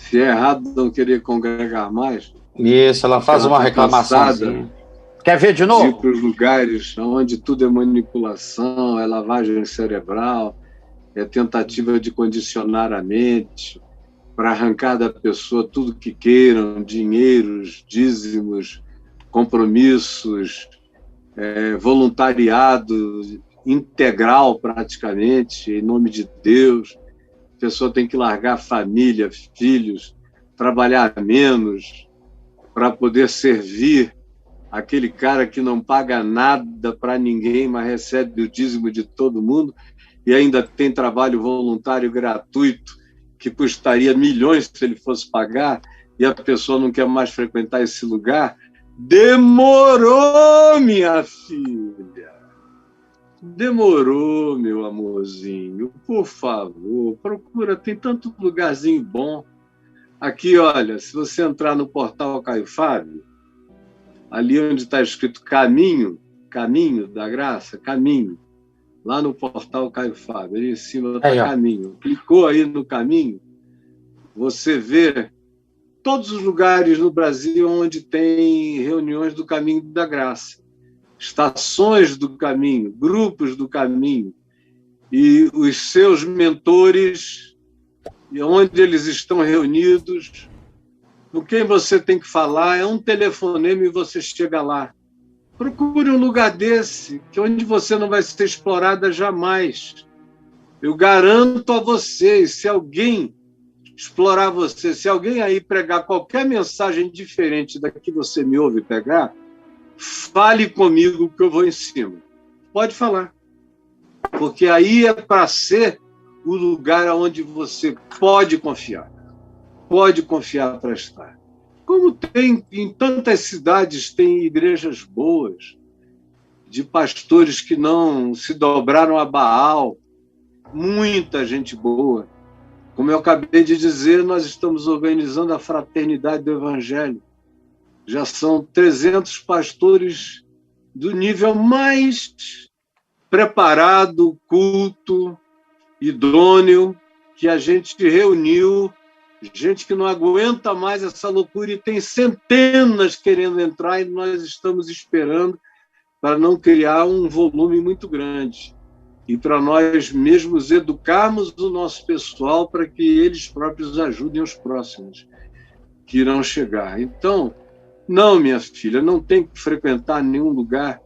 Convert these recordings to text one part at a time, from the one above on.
Se é errado não querer congregar mais... Isso, ela faz uma reclamação. Quer ver de novo? Ir para os lugares onde tudo é manipulação, é lavagem cerebral, é tentativa de condicionar a mente para arrancar da pessoa tudo que queiram, dinheiros, dízimos, compromissos, voluntariado integral praticamente, em nome de Deus. A pessoa tem que largar família, filhos, trabalhar menos para poder servir aquele cara que não paga nada para ninguém, mas recebe o dízimo de todo mundo e ainda tem trabalho voluntário gratuito que custaria milhões se ele fosse pagar, e a pessoa não quer mais frequentar esse lugar. Demorou, minha filha. Demorou, meu amorzinho. Por favor, procura, tem tanto lugarzinho bom. Aqui, olha, se você entrar no portal Caio Fábio, ali onde está escrito Caminho, Caminho da Graça, Caminho, lá no portal Caio Fábio, ali em cima está Caminho. Clicou aí no Caminho, você vê todos os lugares no Brasil onde tem reuniões do Caminho da Graça, estações do Caminho, grupos do Caminho, e os seus mentores, e onde eles estão reunidos. Com quem você tem que falar, é um telefonema e você chega lá. Procure um lugar desse, que onde você não vai ser explorada jamais. Eu garanto a vocês, se alguém explorar você, se alguém aí pregar qualquer mensagem diferente da que você me ouve pregar, fale comigo que eu vou em cima. Pode falar. Porque aí é para ser o lugar onde você pode confiar. Pode confiar para estar. Como tem em tantas cidades, tem igrejas boas, de pastores que não se dobraram a Baal, muita gente boa. Como eu acabei de dizer, nós estamos organizando a Fraternidade do Evangelho. Já são 300 pastores do nível mais preparado, culto, idôneo, que a gente reuniu, gente que não aguenta mais essa loucura, e tem centenas querendo entrar, e nós estamos esperando para não criar um volume muito grande. E para nós mesmos educarmos o nosso pessoal para que eles próprios ajudem os próximos que irão chegar. Então, não, minha filha, não tem que frequentar nenhum lugar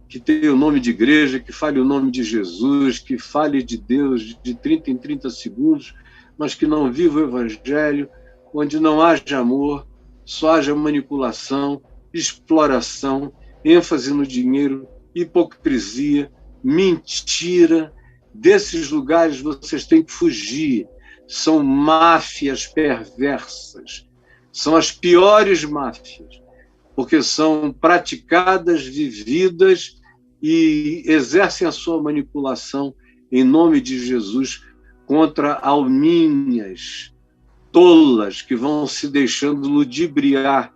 que tenha o nome de igreja, que fale o nome de Jesus, que fale de Deus de 30 em 30 segundos, mas que não viva o Evangelho, onde não haja amor, só haja manipulação, exploração, ênfase no dinheiro, hipocrisia, mentira. Desses lugares vocês têm que fugir. São máfias perversas. São as piores máfias, porque são praticadas, vividas e exercem a sua manipulação em nome de Jesus contra alminhas tolas que vão se deixando ludibriar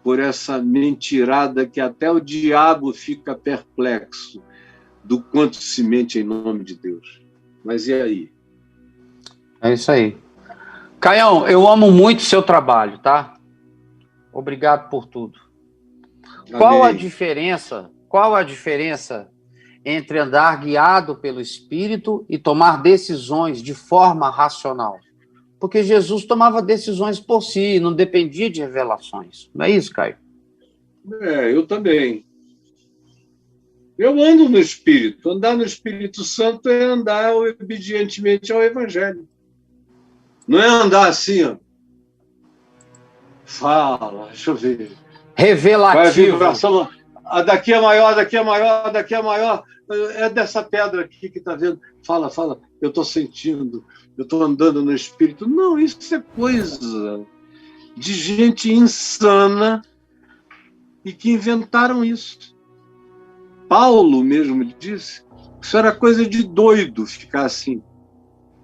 por essa mentirada que até o diabo fica perplexo do quanto se mente em nome de Deus. Mas e aí? É isso aí. Caião, eu amo muito o seu trabalho, tá? Obrigado por tudo. Amém. Qual a diferença entre andar guiado pelo Espírito e tomar decisões de forma racional? Porque Jesus tomava decisões por si, não dependia de revelações. Não é isso, Caio? Eu também. Eu ando no Espírito. Andar no Espírito Santo é andar obedientemente ao Evangelho. Não é andar assim, ó. Fala, deixa eu ver. Revelativo. Vai a vibração. Daqui é maior, daqui é maior, daqui é maior. É dessa pedra aqui que está vendo. Fala. Eu estou sentindo. Eu estou andando no Espírito. Não, isso é coisa de gente insana e que inventaram isso. Paulo mesmo disse que isso era coisa de doido ficar assim.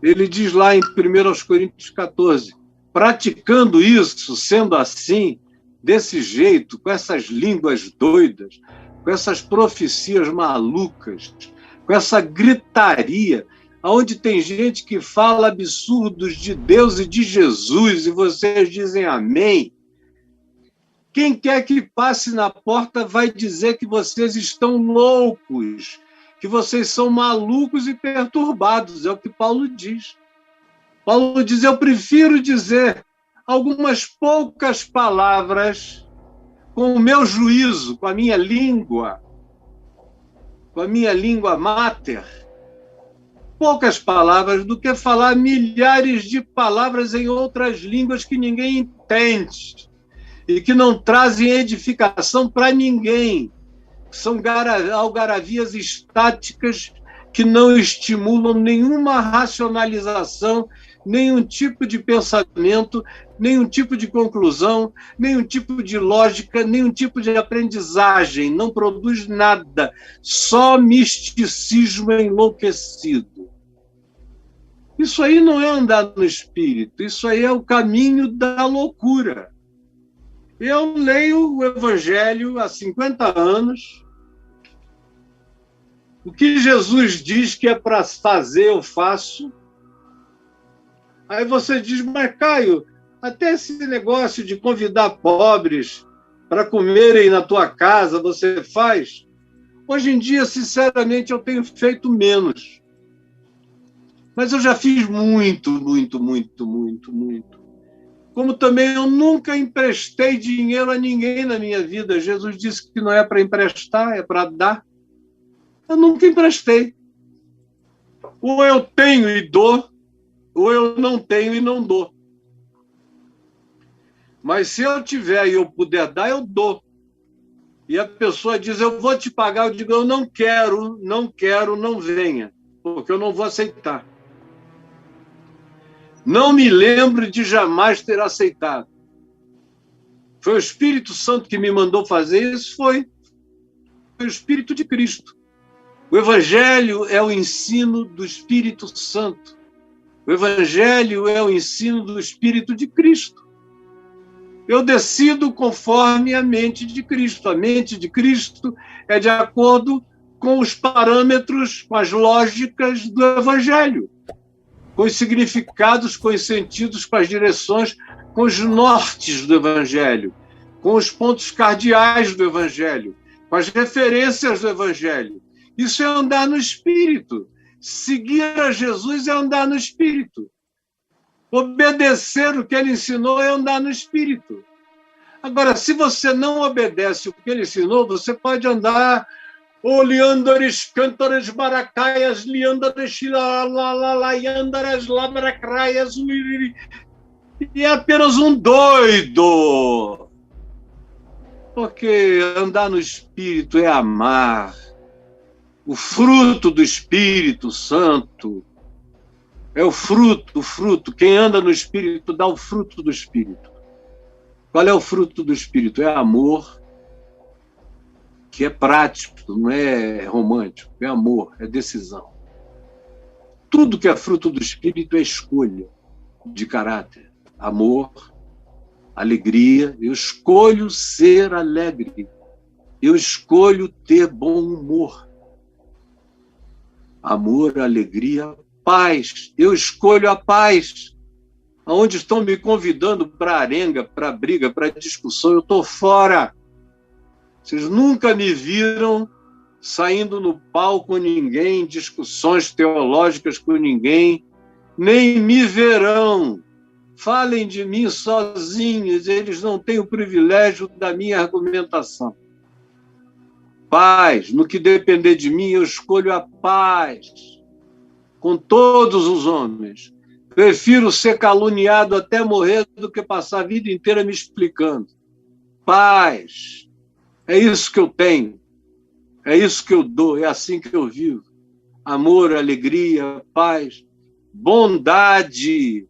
Ele diz lá em 1 Coríntios 14, praticando isso, sendo assim, desse jeito, com essas línguas doidas, com essas profecias malucas, com essa gritaria, onde tem gente que fala absurdos de Deus e de Jesus, e vocês dizem amém. Quem quer que passe na porta vai dizer que vocês estão loucos, que vocês são malucos e perturbados, é o que Paulo diz. Paulo diz, eu prefiro dizer algumas poucas palavras com o meu juízo, com a minha língua máter, poucas palavras, do que falar milhares de palavras em outras línguas que ninguém entende e que não trazem edificação para ninguém. São algaravias estáticas que não estimulam nenhuma racionalização, nenhum tipo de pensamento, nenhum tipo de conclusão, nenhum tipo de lógica, nenhum tipo de aprendizagem. Não produz nada, só misticismo enlouquecido. Isso aí não é andar no espírito, isso aí é o caminho da loucura. Eu leio o Evangelho há 50 anos. O que Jesus diz que é para fazer, eu faço. Aí você diz, mas Caio, até esse negócio de convidar pobres para comerem na tua casa, você faz? Hoje em dia, sinceramente, eu tenho feito menos. Mas eu já fiz muito. Como também eu nunca emprestei dinheiro a ninguém na minha vida. Jesus disse que não é para emprestar, é para dar. Eu nunca emprestei. Ou eu tenho e dou, ou eu não tenho e não dou. Mas se eu tiver e eu puder dar, eu dou. E a pessoa diz, eu vou te pagar, eu digo, eu não quero, não venha, porque eu não vou aceitar. Não me lembro de jamais ter aceitado. Foi o Espírito Santo que me mandou fazer isso, foi o Espírito de Cristo. O Evangelho é o ensino do Espírito Santo. O Evangelho é o ensino do Espírito de Cristo. Eu decido conforme a mente de Cristo. A mente de Cristo é de acordo com os parâmetros, com as lógicas do Evangelho, com os significados, com os sentidos, com as direções, com os nortes do Evangelho, com os pontos cardeais do Evangelho, com as referências do Evangelho. Isso é andar no Espírito. Seguir a Jesus é andar no Espírito. Obedecer o que ele ensinou é andar no Espírito. Agora, se você não obedece o que ele ensinou, você pode andar oleandares, cântares, baracaias, liandares, liandares, labracraias, e é apenas um doido. Porque andar no Espírito é amar. O fruto do Espírito Santo é o fruto. Quem anda no Espírito dá o fruto do Espírito. Qual é o fruto do Espírito? É amor, que é prático, não é romântico, é amor, é decisão. Tudo que é fruto do Espírito é escolha de caráter. Amor, alegria. Eu escolho ser alegre. Eu escolho ter bom humor. Amor, alegria, paz. Eu escolho a paz. Aonde estão me convidando para arenga, para briga, para discussão, eu estou fora. Vocês nunca me viram saindo no palco com ninguém, discussões teológicas com ninguém, nem me verão. Falem de mim sozinhos, eles não têm o privilégio da minha argumentação. Paz, no que depender de mim, eu escolho a paz com todos os homens. Prefiro ser caluniado até morrer do que passar a vida inteira me explicando. Paz, é isso que eu tenho, é isso que eu dou, é assim que eu vivo. Amor, alegria, paz, bondade,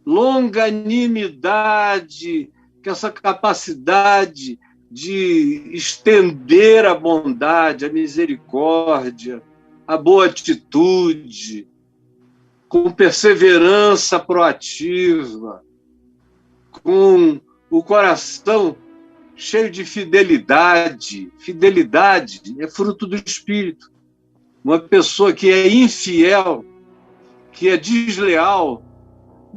longanimidade, que essa capacidade de estender a bondade, a misericórdia, a boa atitude, com perseverança proativa, com o coração cheio de fidelidade. Fidelidade é fruto do Espírito. Uma pessoa que é infiel, que é desleal,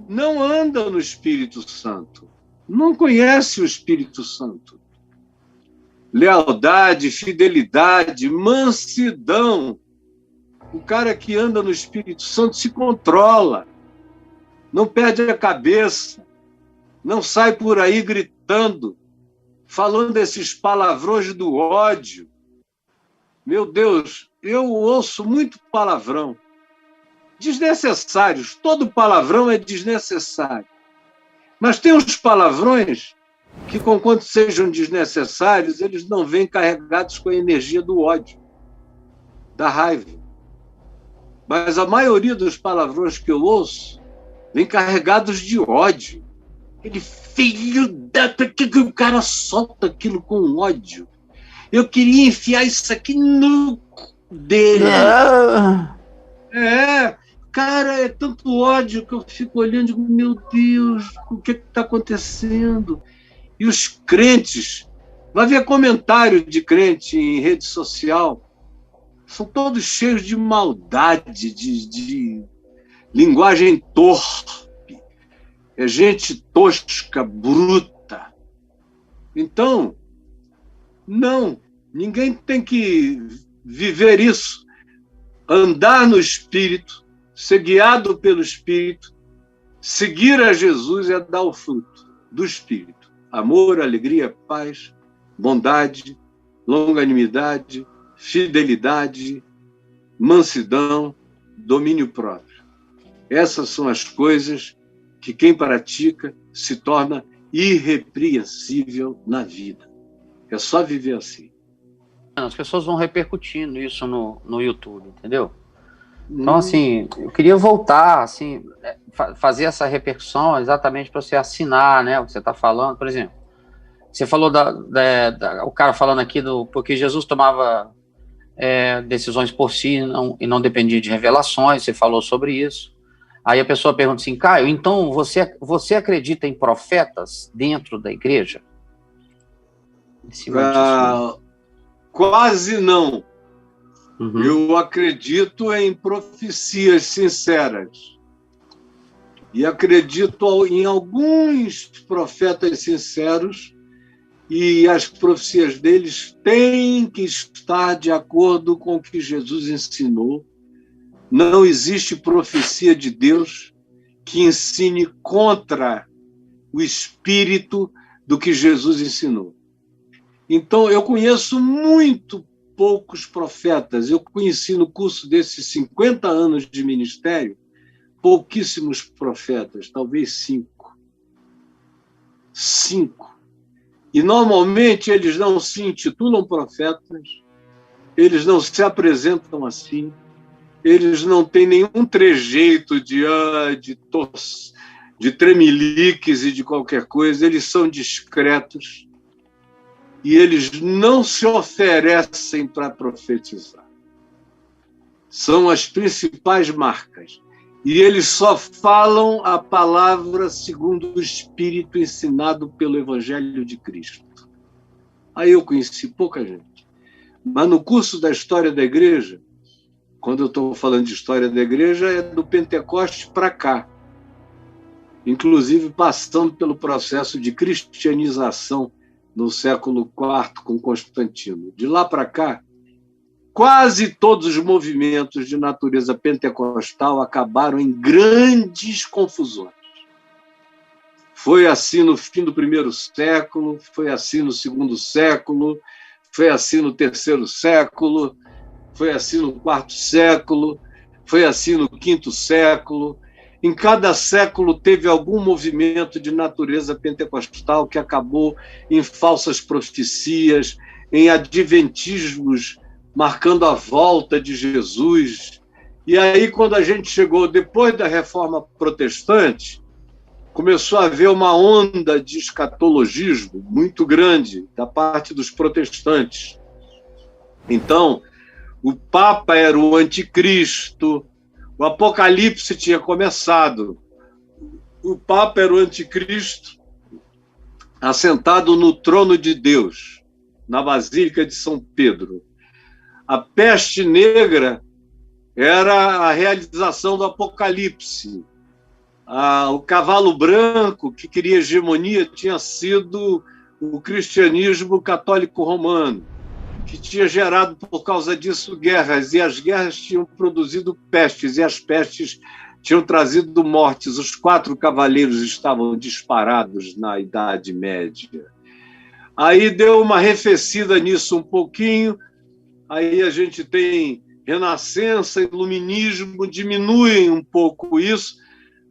não anda no Espírito Santo, não conhece o Espírito Santo. Lealdade, fidelidade, mansidão. O cara que anda no Espírito Santo se controla, não perde a cabeça, não sai por aí gritando, falando esses palavrões do ódio. Meu Deus, eu ouço muito palavrão. Desnecessários, todo palavrão é desnecessário. Mas tem uns palavrões que, conquanto sejam desnecessários, eles não vêm carregados com a energia do ódio, da raiva. Mas a maioria dos palavrões que eu ouço vem carregados de ódio. Aquele filho da... que o cara solta aquilo com ódio. Eu queria enfiar isso aqui no cu dele. Cara, é tanto ódio que eu fico olhando e digo, meu Deus, o que está acontecendo? E os crentes, vai ver comentário de crente em rede social, são todos cheios de maldade, de linguagem torpe, é gente tosca, bruta. Então, não, ninguém tem que viver isso, andar no Espírito, ser guiado pelo Espírito, seguir a Jesus é dar o fruto do Espírito. Amor, alegria, paz, bondade, longanimidade, fidelidade, mansidão, domínio próprio. Essas são as coisas que quem pratica se torna irrepreensível na vida. É só viver assim. As pessoas vão repercutindo isso no YouTube, entendeu? Então, assim, eu queria voltar, assim, fazer essa repercussão exatamente para você assinar, né, o que você está falando. Por exemplo, você falou o cara falando aqui porque Jesus tomava decisões por si e não dependia de revelações, você falou sobre isso. Aí a pessoa pergunta assim, Caio, então você acredita em profetas dentro da igreja? Quase não. Uhum. Eu acredito em profecias sinceras. E acredito em alguns profetas sinceros, e as profecias deles têm que estar de acordo com o que Jesus ensinou. Não existe profecia de Deus que ensine contra o espírito do que Jesus ensinou. Então, eu conheço muito poucos profetas. Eu conheci no curso desses 50 anos de ministério pouquíssimos profetas, talvez 5. 5. E, normalmente, eles não se intitulam profetas, eles não se apresentam assim, eles não têm nenhum trejeito de tremeliques e de qualquer coisa, eles são discretos e eles não se oferecem para profetizar. São as principais marcas. E eles só falam a palavra segundo o Espírito ensinado pelo Evangelho de Cristo. Aí eu conheci pouca gente. Mas no curso da História da Igreja, quando eu estou falando de História da Igreja, é do Pentecostes para cá. Inclusive passando pelo processo de cristianização no século IV com Constantino. De lá para cá, quase todos os movimentos de natureza pentecostal acabaram em grandes confusões. Foi assim no fim do primeiro século, foi assim no segundo século, foi assim no terceiro século, foi assim no quarto século, foi assim no quinto século. Em cada século teve algum movimento de natureza pentecostal que acabou em falsas profecias, em adventismos marcando a volta de Jesus. E aí, quando a gente chegou depois da Reforma Protestante, começou a haver uma onda de escatologismo muito grande da parte dos protestantes. Então, o Papa era o anticristo, o Apocalipse tinha começado, o Papa era o anticristo, assentado no trono de Deus, na Basílica de São Pedro. A peste negra era a realização do Apocalipse. O cavalo branco que queria hegemonia tinha sido o cristianismo católico romano, que tinha gerado, por causa disso, guerras, e as guerras tinham produzido pestes, e as pestes tinham trazido mortes. Os 4 cavaleiros estavam disparados na Idade Média. Aí deu uma arrefecida nisso um pouquinho, aí a gente tem Renascença, Iluminismo, diminuem um pouco isso.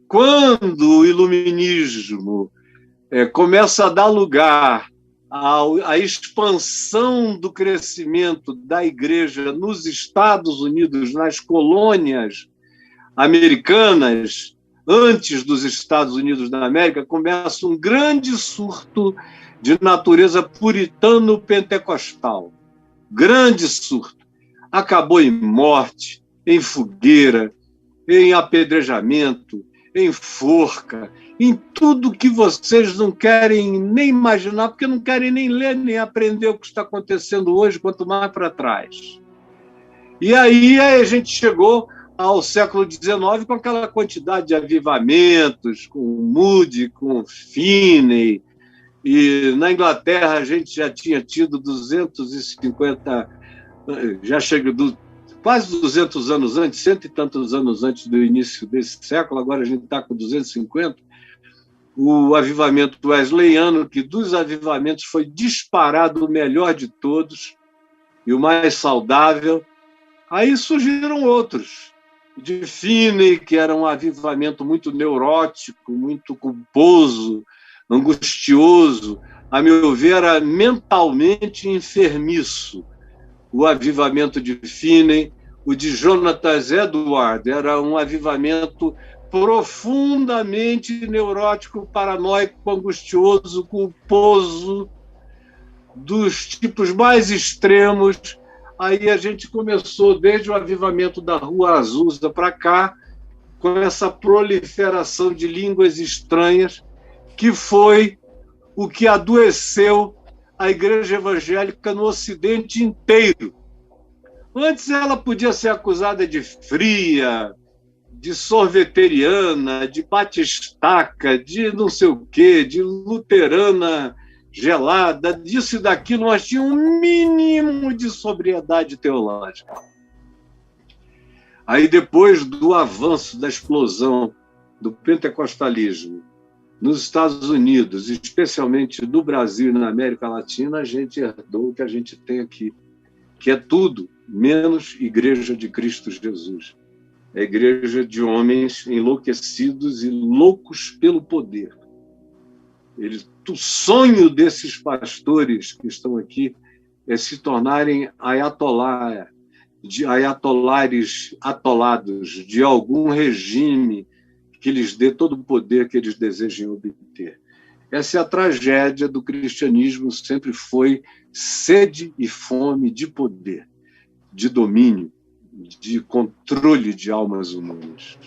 Quando o Iluminismo começa a dar lugar à expansão do crescimento da Igreja nos Estados Unidos, nas colônias americanas, antes dos Estados Unidos da América, começa um grande surto de natureza puritano-pentecostal. Grande surto. Acabou em morte, em fogueira, em apedrejamento, em forca, em tudo que vocês não querem nem imaginar, porque não querem nem ler, nem aprender o que está acontecendo hoje, quanto mais para trás. E aí a gente chegou ao século XIX com aquela quantidade de avivamentos, com Moody, com Finney, e na Inglaterra a gente já tinha tido 250, já chega quase 200 anos antes, 100 e tantos anos antes do início desse século, agora a gente está com 250, o avivamento wesleyano, que dos avivamentos foi disparado o melhor de todos e o mais saudável. Aí surgiram outros, de Finney, que era um avivamento muito neurótico, muito culposo, angustioso, a meu ver, era mentalmente enfermiço. O avivamento de Finney, o de Jonathan Edwards, era um avivamento profundamente neurótico, paranoico, angustioso, culposo, dos tipos mais extremos. Aí a gente começou, desde o avivamento da Rua Azusa para cá, com essa proliferação de línguas estranhas, que foi o que adoeceu a Igreja Evangélica no Ocidente inteiro. Antes ela podia ser acusada de fria, de sorveteriana, de batistaca, de não sei o quê, de luterana gelada, disso e daquilo, mas tinha um mínimo de sobriedade teológica. Aí, depois do avanço, da explosão do pentecostalismo nos Estados Unidos, especialmente no Brasil e na América Latina, a gente herdou o que a gente tem aqui, que é tudo menos Igreja de Cristo Jesus. É a igreja de homens enlouquecidos e loucos pelo poder. O sonho desses pastores que estão aqui é se tornarem ayatollares atolados de algum regime que lhes dê todo o poder que eles desejem obter. Essa é a tragédia do cristianismo, sempre foi sede e fome de poder, de domínio, de controle de almas humanas.